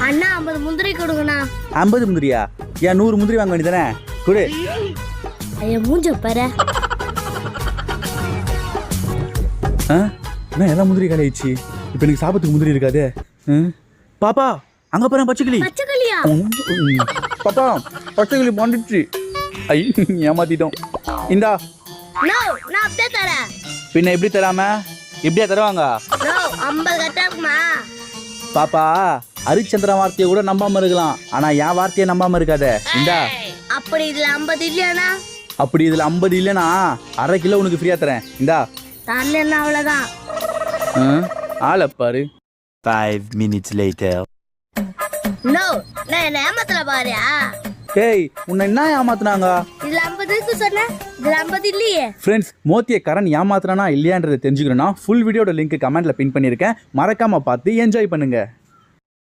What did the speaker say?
அண்ணா 50 முந்திரி கொடுங்கண்ணா. 50 முந்திரியா? ஏன் 100 முந்திரி வாங்க வேண்டியதானே? கொடு. ஐயா மூஞ்ச பாரு. என்ன எல்லாம் முந்திரி காலியாச்சு. இப்போ எனக்கு சாப்பிட்டுக்கு முந்திரி இருக்காது. பாப்பா அங்க பாரு பச்சைக்கிளி. பச்சைக்கிளியா? பாப்பா பச்சைக்கிளி மாண்டிடுச்சு. ஐ ஏமாத்திட்டோம். இந்தா. நோ நான் அப்படியே தரேன். பின்ன எப்படி தராம இப்படியா தருவாங்க? நோ 50 கட்டா இருக்குமா? பாப்பா ஹரிச்சந்திரன் வார்த்தையை கூட நம்பாம இருக்கலாம், ஆனா என் வார்த்தையை நம்பாம இருக்காத. இந்தா. அப்படி இதுல 50 இல்லையாண்ணா? அப்படி இதுல 50 இல்லைனா அரை கிலோ உனக்கு ஃப்ரீயா தரேன். இந்தா. தரலன்னா அவ்வளவுதான். ஆளை பாரு. 5 minutes later. நோ நான் என்ன ஏமாத்தல பாரியா? ஏய் உன்னை என்ன ஏமாத்துனாங்க? இதுல 50 இருக்கு சொன்ன, இதுல 50 இல்லையே. ஃப்ரெண்ட்ஸ், மோத்திய கரண் ஏமாத்துறானா இல்லையான்றதை தெரிஞ்சுக்கணும்னா ஃபுல் வீடியோட லிங்க் கமெண்ட்ல பின் பண்ணியிருக்கேன். மறக்காம பார்த்து என்ஜாய் பண்ணுங்க.